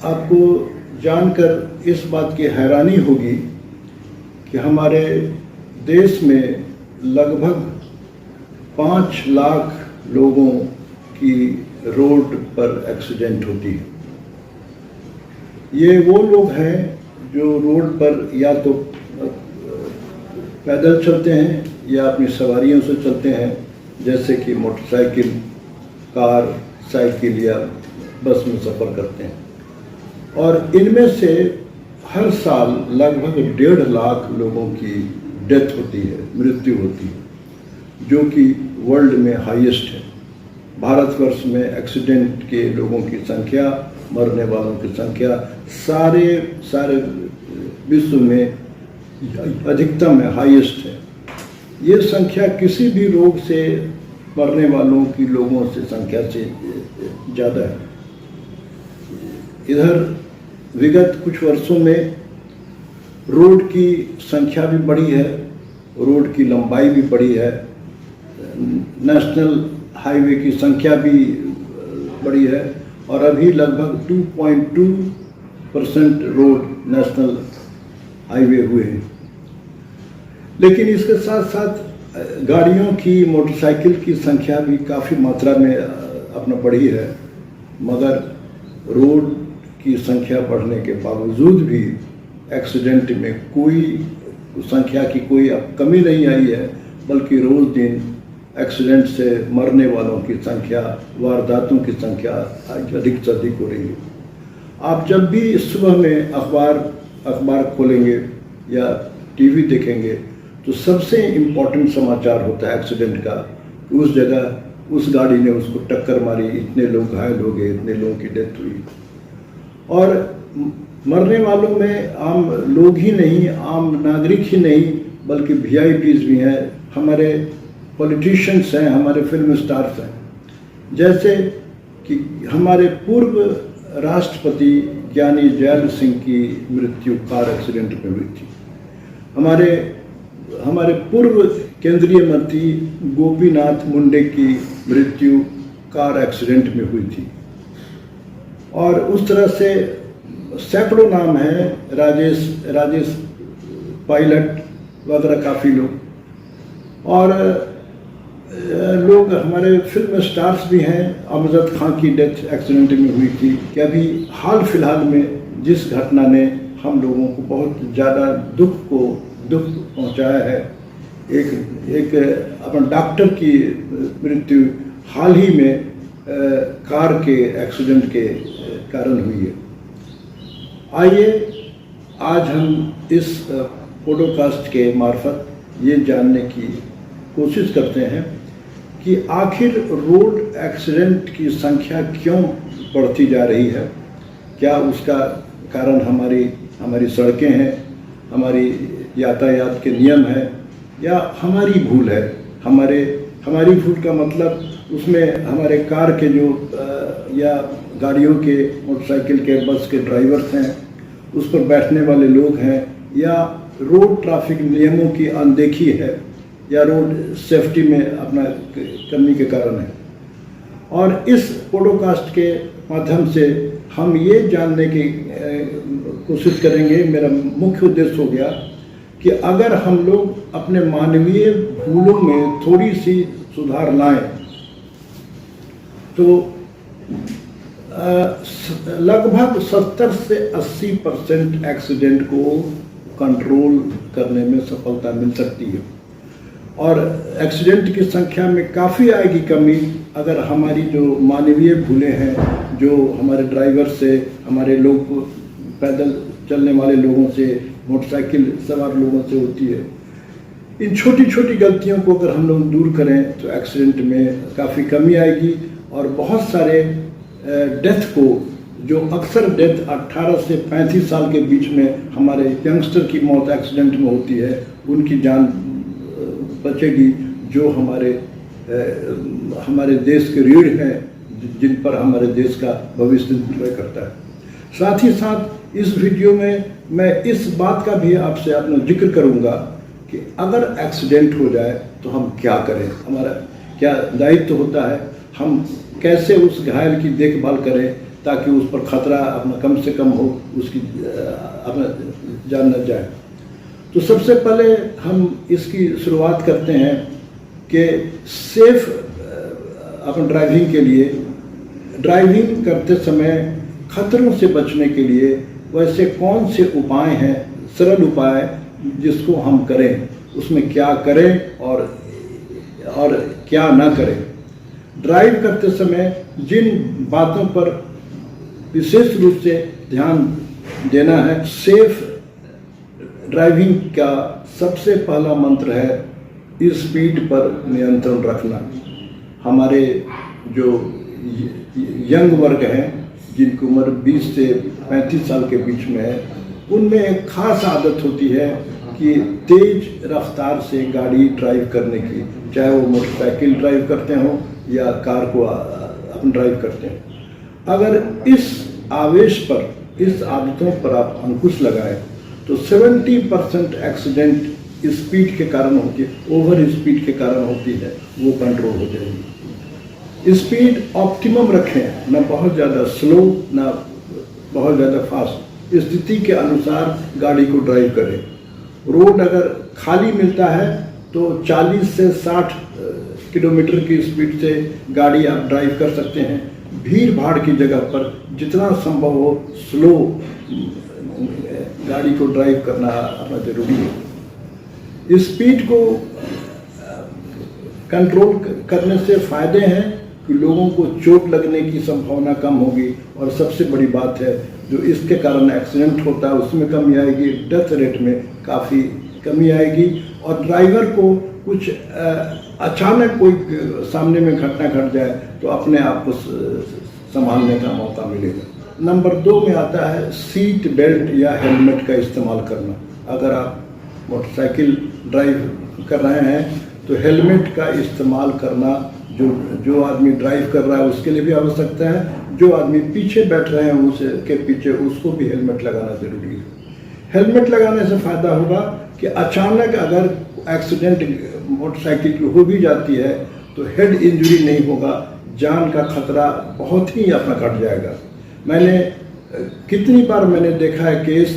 आपको जानकर इस बात की हैरानी होगी कि हमारे देश में लगभग 5 लाख लोगों की रोड पर एक्सीडेंट होती है। ये वो लोग हैं जो रोड पर या तो पैदल चलते हैं या अपनी सवारियों से चलते हैं, जैसे कि मोटरसाइकिल, कार, साइकिल या बस में सफ़र करते हैं। और इनमें से हर साल लगभग 1.5 लाख लोगों की डेथ होती है, मृत्यु होती है, जो कि वर्ल्ड में हाईएस्ट है। भारतवर्ष में एक्सीडेंट के लोगों की संख्या, मरने वालों की संख्या सारे विश्व में अधिकतम है, हाईएस्ट है। ये संख्या किसी भी रोग से मरने वालों की लोगों से संख्या से ज़्यादा है। इधर विगत कुछ वर्षों में रोड की संख्या भी बढ़ी है, रोड की लंबाई भी बढ़ी है, नेशनल हाईवे की संख्या भी बढ़ी है और अभी लगभग 2.2% रोड नेशनल हाईवे हुए हैं। लेकिन इसके साथ साथ गाड़ियों की, मोटरसाइकिल की संख्या भी काफ़ी मात्रा में अपना बढ़ी है, मगर रोड की संख्या बढ़ने के बावजूद भी एक्सीडेंट में कोई संख्या की कोई अब कमी नहीं आई है, बल्कि रोज़ दिन एक्सीडेंट से मरने वालों की संख्या, वारदातों की संख्या अधिक से अधिक हो रही है। आप जब भी सुबह में अखबार खोलेंगे या टीवी देखेंगे तो सबसे इम्पोर्टेंट समाचार होता है एक्सीडेंट का। उस जगह उस गाड़ी ने उसको टक्कर मारी, इतने लोग घायल हो गए, इतने लोगों की डेथ हुई। और मरने वालों में आम लोग ही नहीं, आम नागरिक ही नहीं, बल्कि VIPs भी हैं, हमारे पॉलिटिशियंस हैं, हमारे फिल्म स्टार्स हैं। जैसे कि हमारे पूर्व राष्ट्रपति ज्ञानी जैल सिंह की मृत्यु कार एक्सीडेंट में हुई थी। हमारे पूर्व केंद्रीय मंत्री गोपीनाथ मुंडे की मृत्यु कार एक्सीडेंट में हुई थी। और उस तरह से सैकड़ों नाम हैं, राजेश पायलट वगैरह काफ़ी लोग। और लोग हमारे फिल्म स्टार्स भी हैं। अमजद खान की डेथ एक्सीडेंट में हुई थी। कि अभी हाल फिलहाल में जिस घटना ने हम लोगों को बहुत ज़्यादा दुख पहुंचाया है, एक अपना डॉक्टर की मृत्यु हाल ही में कार के एक्सीडेंट के कारण हुई है। आइए आज हम इस पॉडकास्ट के मार्फत ये जानने की कोशिश करते हैं कि आखिर रोड एक्सीडेंट की संख्या क्यों बढ़ती जा रही है। क्या उसका कारण हमारी सड़कें हैं, हमारी यातायात के नियम हैं, या हमारी भूल है। हमारी भूल का मतलब उसमें हमारे कार के जो या गाड़ियों के, मोटरसाइकिल के, बस के ड्राइवर्स हैं, उस पर बैठने वाले लोग हैं, या रोड ट्रैफिक नियमों की अनदेखी है, या रोड सेफ्टी में अपना कमी के कारण है। और इस पॉडकास्ट के माध्यम से हम ये जानने की कोशिश करेंगे, मेरा मुख्य उद्देश्य हो गया कि अगर हम लोग अपने मानवीय भूलों में थोड़ी सी सुधार लाएं तो लगभग 70 से 80% एक्सीडेंट को कंट्रोल करने में सफलता मिल सकती है। और एक्सीडेंट की संख्या में काफ़ी आएगी कमी अगर हमारी जो मानवीय भूलें हैं, जो हमारे ड्राइवर से, हमारे लोग पैदल चलने वाले लोगों से, मोटरसाइकिल सवार लोगों से होती है। इन छोटी छोटी गलतियों को अगर हम लोग दूर करें तो एक्सीडेंट में काफ़ी कमी आएगी। और बहुत सारे डेथ को, जो अक्सर डेथ 18 से 35 साल के बीच में हमारे यंगस्टर की मौत एक्सीडेंट में होती है, उनकी जान बचेगी, जो हमारे देश के रीढ़ हैं, जिन पर हमारे देश का भविष्य निर्भर करता है। साथ ही साथ इस वीडियो में मैं इस बात का भी आपसे अपना जिक्र करूंगा कि अगर एक्सीडेंट हो जाए तो हम क्या करें, हमारा क्या दायित्व होता है, हम कैसे उस घायल की देखभाल करें, ताकि उस पर खतरा अपना कम से कम हो, उसकी अपना जान न जाए। तो सबसे पहले हम इसकी शुरुआत करते हैं कि सेफ अपन ड्राइविंग के लिए, ड्राइविंग करते समय खतरों से बचने के लिए वैसे कौन से उपाय हैं, सरल उपाय जिसको हम करें, उसमें क्या करें और क्या ना करें। ड्राइव करते समय जिन बातों पर विशेष रूप से ध्यान देना है, सेफ ड्राइविंग का सबसे पहला मंत्र है स्पीड पर नियंत्रण रखना। हमारे जो यंग वर्ग हैं, जिनकी उम्र 20 से 35 साल के बीच में है, उनमें एक खास आदत होती है कि तेज रफ्तार से गाड़ी ड्राइव करने की, चाहे वो मोटरसाइकिल ड्राइव करते हों या कार को अपन ड्राइव करते हैं। अगर इस आवेश पर, इस आदतों पर आप अंकुश लगाएं तो 70% एक्सीडेंट स्पीड के कारण होती है, ओवर स्पीड के कारण होती है, वो कंट्रोल हो जाएगी। स्पीड ऑप्टिमम रखें, ना बहुत ज़्यादा स्लो ना बहुत ज़्यादा फास्ट। स्थिति के अनुसार गाड़ी को ड्राइव करें। रोड अगर खाली मिलता है तो 40 से 60 किलोमीटर की स्पीड से गाड़ी आप ड्राइव कर सकते हैं। भीड़ भाड़ की जगह पर जितना संभव हो स्लो गाड़ी को ड्राइव करना अपना जरूरी है। स्पीड को कंट्रोल करने से फायदे हैं कि लोगों को चोट लगने की संभावना कम होगी, और सबसे बड़ी बात है जो इसके कारण एक्सीडेंट होता है उसमें कमी आएगी, डेथ रेट में काफ़ी कमी आएगी, और ड्राइवर को कुछ अचानक कोई सामने में घटना घट जाए तो अपने आप को संभालने का मौका मिलेगा। नंबर 2 में आता है सीट बेल्ट या हेलमेट का इस्तेमाल करना। अगर आप मोटरसाइकिल ड्राइव कर रहे हैं तो हेलमेट का इस्तेमाल करना जो आदमी ड्राइव कर रहा है उसके लिए भी आवश्यकता है, जो आदमी पीछे बैठ रहे हैं उसके पीछे उसको भी हेलमेट लगाना जरूरी है। हेलमेट लगाने से फ़ायदा होगा कि अचानक अगर एक्सीडेंट मोटरसाइकिल की हो भी जाती है तो हेड इंजरी नहीं होगा, जान का खतरा बहुत ही अपना घट जाएगा। मैंने कितनी बार मैंने देखा है केस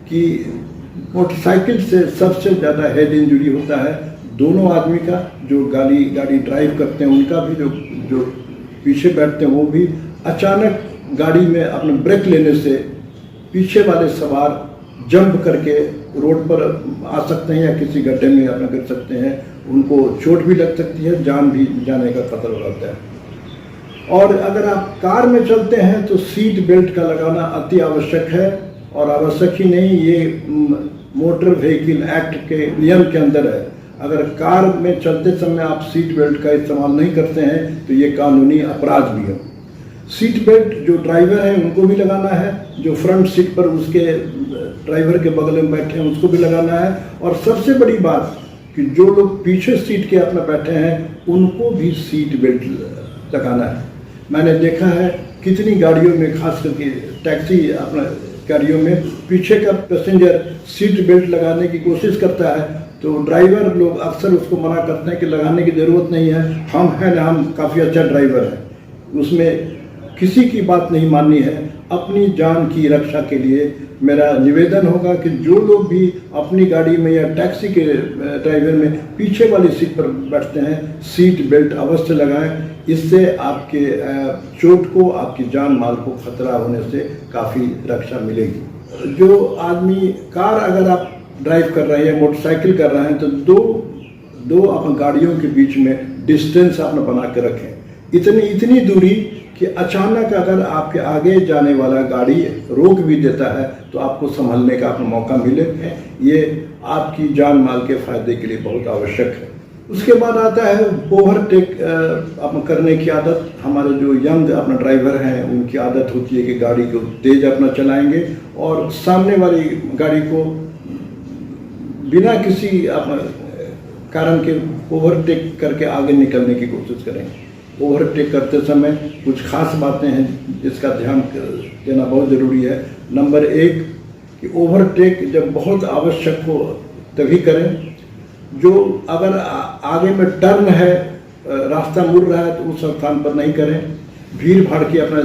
कि मोटरसाइकिल से सबसे ज़्यादा हेड इंजरी होता है दोनों आदमी का, जो गाड़ी ड्राइव करते हैं उनका भी, जो पीछे बैठते हैं वो भी। अचानक गाड़ी में अपने ब्रेक लेने से पीछे वाले सवार जंप करके रोड पर आ सकते हैं या किसी गड्ढे में अपना गिर सकते हैं, उनको चोट भी लग सकती है, जान भी जाने का खतरा रहता है। और अगर आप कार में चलते हैं तो सीट बेल्ट का लगाना अति आवश्यक है, और आवश्यक ही नहीं, ये मोटर व्हीकल एक्ट के नियम के अंदर है। अगर कार में चलते समय आप सीट बेल्ट का इस्तेमाल नहीं करते हैं तो ये कानूनी अपराध भी है। सीट बेल्ट जो ड्राइवर हैं उनको भी लगाना है, जो फ्रंट सीट पर उसके ड्राइवर के बगल में बैठे हैं उसको भी लगाना है, और सबसे बड़ी बात कि जो लोग पीछे सीट के अपना बैठे हैं उनको भी सीट बेल्ट लगाना है। मैंने देखा है कितनी गाड़ियों में, खास करके टैक्सी अपना गाड़ियों में, पीछे का पैसेंजर सीट बेल्ट लगाने की कोशिश करता है तो ड्राइवर लोग अक्सर उसको मना करते हैं कि लगाने की ज़रूरत नहीं है, हम काफ़ी अच्छा ड्राइवर है। उसमें किसी की बात नहीं माननी है। अपनी जान की रक्षा के लिए मेरा निवेदन होगा कि जो लोग भी अपनी गाड़ी में या टैक्सी के ड्राइवर में पीछे वाली सीट पर बैठते हैं सीट बेल्ट अवश्य लगाएं। इससे आपके चोट को, आपकी जान माल को खतरा होने से काफ़ी रक्षा मिलेगी। जो आदमी कार अगर आप ड्राइव कर रहे हैं, मोटरसाइकिल कर रहे हैं तो दो अपन गाड़ियों के बीच में डिस्टेंस अपना बना के रखें। इतनी दूरी कि अचानक अगर आपके आगे जाने वाला गाड़ी रोक भी देता है तो आपको संभलने का अपना मौका मिले। ये आपकी जान माल के फायदे के लिए बहुत आवश्यक है। उसके बाद आता है ओवरटेक अपना करने की आदत। हमारे जो यंग अपना ड्राइवर हैं उनकी आदत होती है कि गाड़ी को तेज अपना चलाएंगे और सामने वाली गाड़ी को बिना किसी कारण के ओवरटेक करके आगे निकलने की कोशिश करेंगे। ओवरटेक करते समय कुछ खास बातें हैं जिसका ध्यान देना बहुत ज़रूरी है। नंबर 1 कि ओवरटेक जब बहुत आवश्यक हो तभी करें। जो अगर आगे में टर्न है, रास्ता मुड़ रहा है तो उस स्थान पर नहीं करें। भीड़ भाड़ की अपना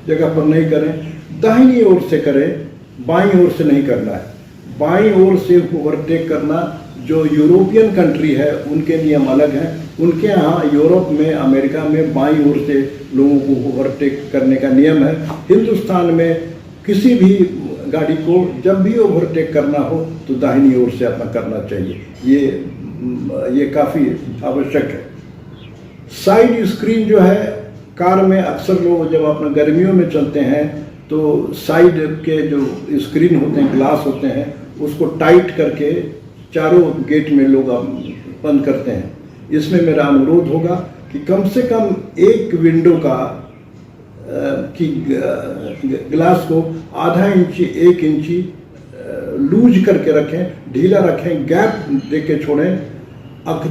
जगह पर नहीं करें, दाहिनी ओर से करें, बाईं ओर से नहीं करना है। बाईं ओर से ओवरटेक करना जो यूरोपियन कंट्री है उनके नियम अलग हैं। उनके यहाँ यूरोप में, अमेरिका में बाईं ओर से लोगों को ओवरटेक करने का नियम है। हिंदुस्तान में किसी भी गाड़ी को जब भी ओवरटेक करना हो तो दाहिनी ओर से अपना करना चाहिए। ये काफ़ी आवश्यक है। साइड स्क्रीन जो है कार में, अक्सर लोग जब अपना गर्मियों में चलते हैं तो साइड के जो स्क्रीन होते हैं, ग्लास होते हैं, उसको टाइट करके चारों गेट में लोग बंद करते हैं। इसमें मेरा अनुरोध होगा कि कम से कम एक विंडो का की ग्लास को आधा इंची 1 इंची लूज करके रखें, ढीला रखें, गैप देके छोड़ें,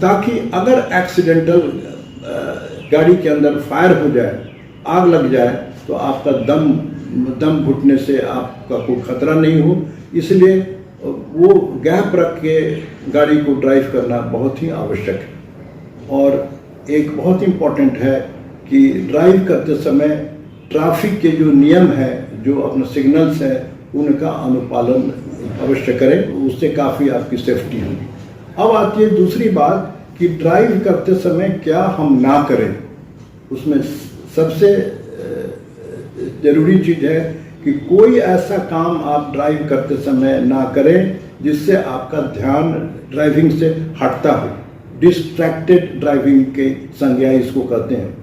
ताकि अगर एक्सीडेंटल गाड़ी के अंदर फायर हो जाए, आग लग जाए, तो आपका दम घुटने से आपका कोई खतरा नहीं हो। इसलिए वो गैप रख के गाड़ी को ड्राइव करना बहुत ही आवश्यक है। और एक बहुत इम्पॉर्टेंट है कि ड्राइव करते समय ट्रैफिक के जो नियम है, जो अपने सिग्नल्स हैं, उनका अनुपालन अवश्य करें, उससे काफ़ी आपकी सेफ्टी होगी। अब आती है दूसरी बात कि ड्राइव करते समय क्या हम ना करें। उसमें सबसे ज़रूरी चीज़ है कि कोई ऐसा काम आप ड्राइव करते समय ना करें जिससे आपका ध्यान ड्राइविंग से हटता हो। डिस्ट्रैक्टेड ड्राइविंग के संज्ञा इसको कहते हैं।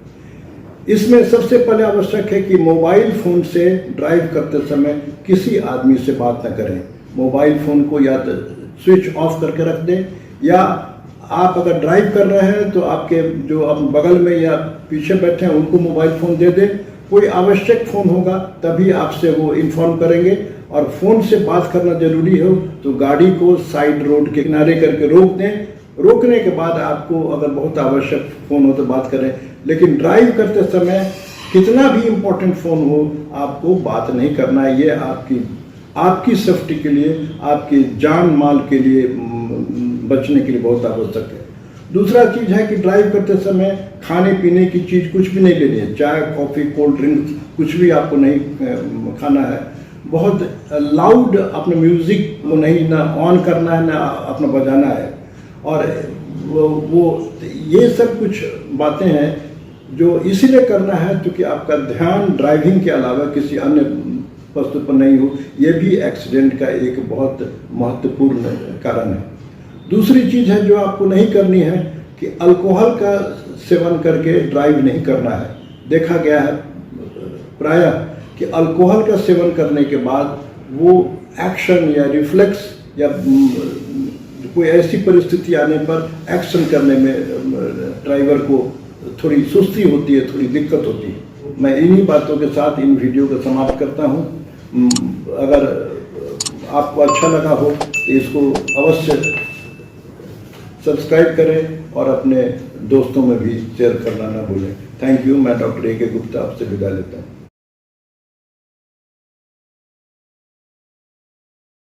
इसमें सबसे पहले आवश्यक है कि मोबाइल फ़ोन से ड्राइव करते समय किसी आदमी से बात न करें। मोबाइल फ़ोन को या तो स्विच ऑफ करके रख दें, या आप अगर ड्राइव कर रहे हैं तो आपके जो आप बगल में या पीछे बैठे हैं उनको मोबाइल फ़ोन दे दें। कोई आवश्यक फ़ोन होगा तभी आपसे वो इन्फॉर्म करेंगे। और फ़ोन से बात करना ज़रूरी हो तो गाड़ी को साइड रोड के किनारे करके रोक दें। रोकने के बाद आपको अगर बहुत आवश्यक फ़ोन हो तो बात करें, लेकिन ड्राइव करते समय कितना भी इम्पोर्टेंट फ़ोन हो आपको बात नहीं करना है। ये आपकी सेफ्टी के लिए, आपकी जान माल के लिए बचने के लिए बहुत आवश्यक है। दूसरा चीज़ है कि ड्राइव करते समय खाने पीने की चीज़ कुछ भी नहीं लेनी है। चाय, कॉफ़ी, कोल्ड ड्रिंक कुछ भी आपको नहीं खाना है। बहुत लाउड अपने म्यूज़िक को नहीं ना ऑन करना है ना अपना बजाना है। और वो ये सब कुछ बातें हैं जो इसीलिए करना है क्योंकि आपका ध्यान ड्राइविंग के अलावा किसी अन्य वस्तु पर नहीं हो। ये भी एक्सीडेंट का एक बहुत महत्वपूर्ण कारण है। दूसरी चीज़ है जो आपको नहीं करनी है कि अल्कोहल का सेवन करके ड्राइव नहीं करना है। देखा गया है प्रायः कि अल्कोहल का सेवन करने के बाद वो एक्शन या रिफ्लेक्स या कोई ऐसी परिस्थिति आने पर एक्शन करने में ड्राइवर को थोड़ी सुस्ती होती है, थोड़ी दिक्कत होती है। मैं इन्हीं बातों के साथ इन वीडियो को समाप्त करता हूँ। अगर आपको अच्छा लगा हो तो इसको अवश्य सब्सक्राइब करें और अपने दोस्तों में भी शेयर करना ना भूलें। Thank you. मैं डॉक्टर A.K. गुप्ता आपसे विदा लेता हूँ।